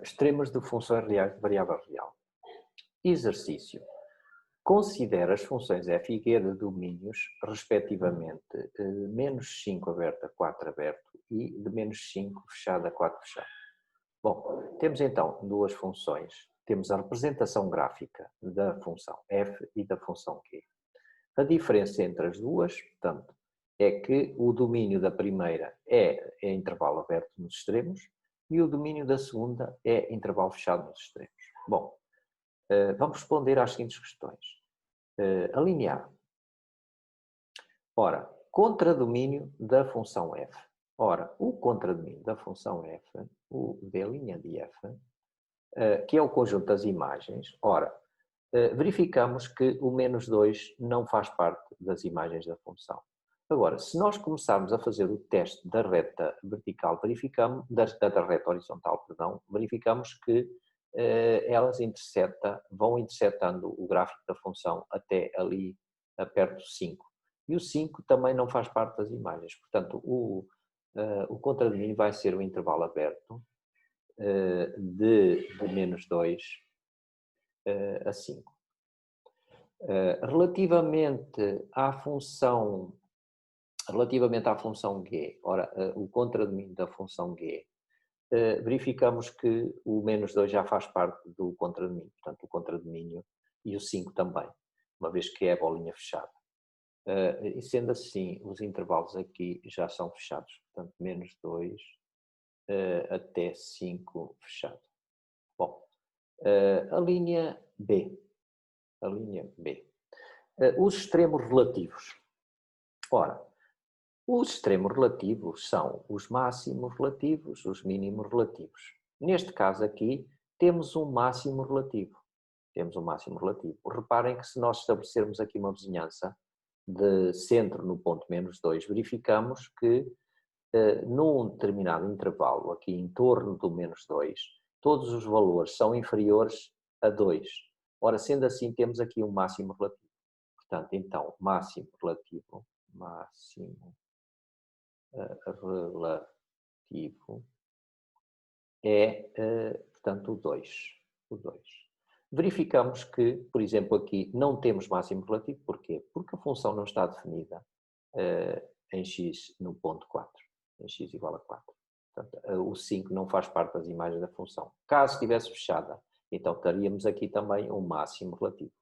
Extremos de funções reais de variável real. Exercício. Considera as funções f e g de domínios, respectivamente, menos 5 aberto a 4 aberto e de menos 5 fechado a 4 fechado. Bom, temos então duas funções. Temos a representação gráfica da função f e da função g. A diferença entre as duas, portanto, é que o domínio da primeira é intervalo aberto nos extremos e o domínio da segunda é intervalo fechado nos extremos. Bom, vamos responder às seguintes questões. A linha A. Ora, contradomínio da função f. Ora, o contradomínio da função f, o d' de f, que é o conjunto das imagens, ora, verificamos que o menos 2 não faz parte das imagens da função. Agora, se nós começarmos a fazer o teste da reta vertical, verificamos, da reta horizontal, perdão, verificamos que elas vão interceptando o gráfico da função até ali, perto de 5. E o 5 também não faz parte das imagens. Portanto, o contradomínio vai ser o intervalo aberto de menos 2 a 5. Relativamente à função g, ora, o contradomínio da função g, verificamos que o menos 2 já faz parte do contradomínio, portanto o contradomínio e o 5 também, uma vez que é a bolinha fechada. E sendo assim, os intervalos aqui já são fechados, portanto menos 2 até 5 fechado. Bom, a linha B. Os extremos relativos. Ora, os extremos relativos são os máximos relativos, os mínimos relativos. Neste caso aqui, temos um máximo relativo. Reparem que se nós estabelecermos aqui uma vizinhança de centro no ponto menos 2, verificamos que num determinado intervalo, aqui em torno do menos 2, todos os valores são inferiores a 2. Ora, sendo assim, temos aqui um máximo relativo. Portanto, então, máximo relativo é, portanto, o 2. Verificamos que, por exemplo, aqui não temos máximo relativo. Porquê? Porque a função não está definida em x no ponto 4, em x igual a 4. Portanto, o 5 não faz parte das imagens da função. Caso estivesse fechada, então teríamos aqui também um máximo relativo.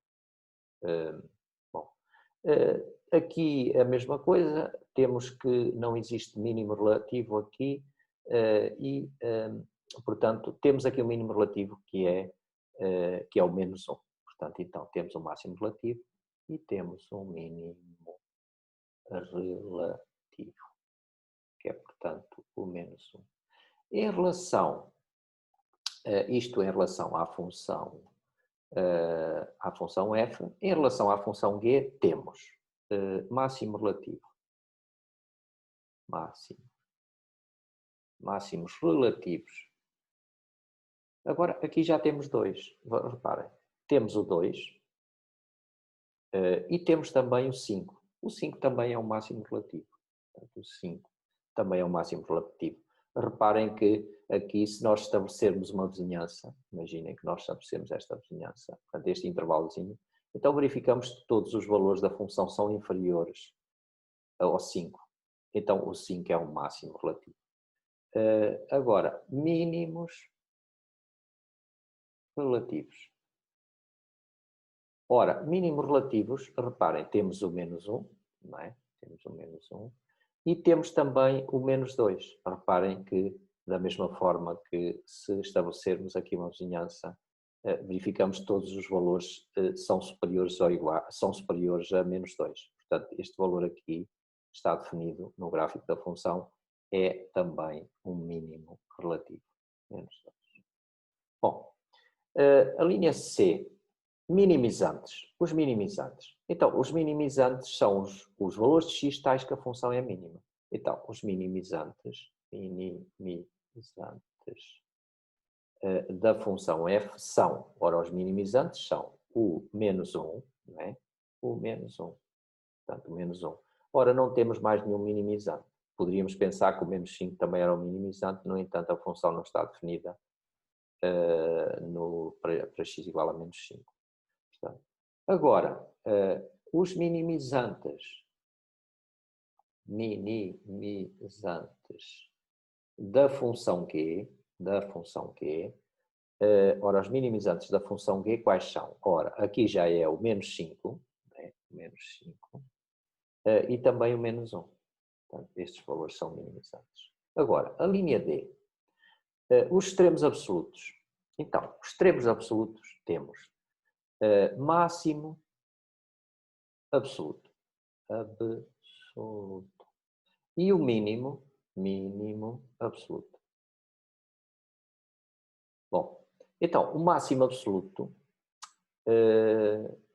Aqui a mesma coisa, temos que não existe mínimo relativo aqui portanto, temos aqui um mínimo relativo que é o menos 1. Portanto, então, temos um máximo relativo e temos um mínimo relativo, que é, portanto, o menos 1. Em relação, isto em relação à função f, em relação à função g, temos máximo relativo, máximos relativos. Agora, aqui já temos 2, reparem, temos o 2 e temos também o 5. O 5 também é um máximo relativo. Portanto, o 5 também é um máximo relativo. Reparem que aqui, se nós estabelecermos uma vizinhança, imaginem que nós estabelecemos esta vizinhança, portanto, este intervalozinho, então verificamos que todos os valores da função são inferiores ao 5. Então, o 5 é um máximo relativo. Agora, mínimos relativos. Ora, mínimos relativos, reparem, temos o menos 1, não é? Temos o menos 1. E temos também o menos 2. Reparem que, da mesma forma que se estabelecermos aqui uma vizinhança, verificamos que todos os valores são superiores a menos 2. Portanto, este valor aqui está definido no gráfico da função, é também um mínimo relativo. Menos 2. Bom, a linha C, minimizantes. Os minimizantes. Então, os minimizantes são os valores de x tais que a função é mínima. Então, os minimizantes da função f são, ora, os minimizantes são o menos 1, não é? O menos 1. Portanto, o menos 1. Ora, não temos mais nenhum minimizante. Poderíamos pensar que o menos 5 também era um minimizante, no entanto, a função não está definida para x igual a menos 5. Portanto, agora, os minimizantes da função Q, ora, os minimizantes da função G quais são? Ora, aqui já é o menos 5, né? Menos 5, e também o menos 1. Portanto, estes valores são minimizantes. Agora, a linha D, os extremos absolutos. Então, os extremos absolutos temos máximo absoluto, e o mínimo absoluto. Bom, então, o máximo absoluto,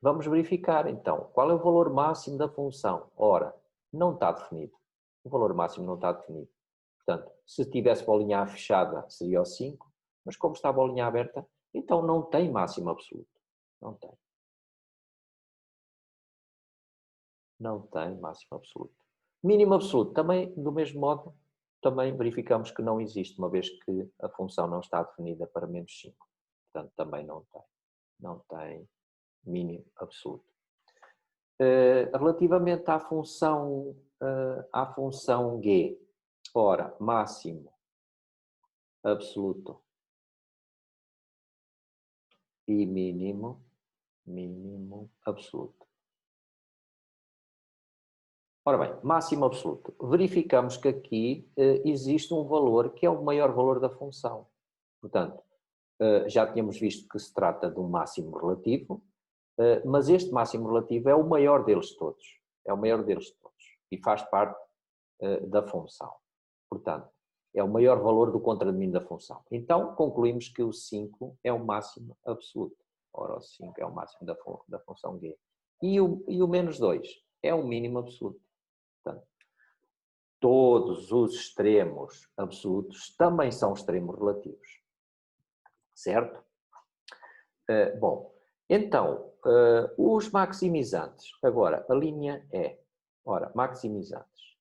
vamos verificar então, qual é o valor máximo da função? Ora, não está definido. O valor máximo não está definido. Portanto, se tivesse bolinha fechada, seria o 5, mas como está a bolinha aberta, então não tem máximo absoluto. Não tem. Não tem máximo absoluto. Mínimo absoluto, também, do mesmo modo, também verificamos que não existe, uma vez que a função não está definida para menos 5. Portanto, também não tem. Não tem mínimo absoluto. Relativamente à função G, ora, máximo absoluto e mínimo absoluto. Ora bem, máximo absoluto. Verificamos que aqui existe um valor que é o maior valor da função. Portanto, já tínhamos visto que se trata de um máximo relativo, mas este máximo relativo é o maior deles todos. É o maior deles todos. E faz parte da função. Portanto, é o maior valor do contradomínio da função. Então, concluímos que o 5 é o máximo absoluto. Ora, o 5 é o máximo da função G. E o menos 2 é o mínimo absoluto. Portanto, todos os extremos absolutos também são extremos relativos. Certo? Bom, então, os maximizantes. Agora, a linha E. Ora, maximizantes.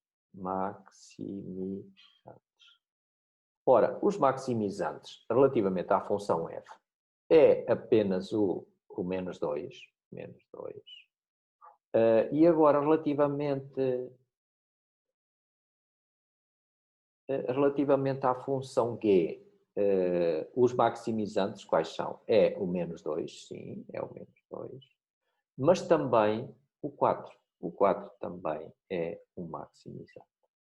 Ora, os maximizantes, relativamente à função f, é apenas o menos 2. E agora, relativamente à função g, os maximizantes quais são? É o menos 2, sim, é o menos 2, mas também o 4. O 4 também é um maximizante.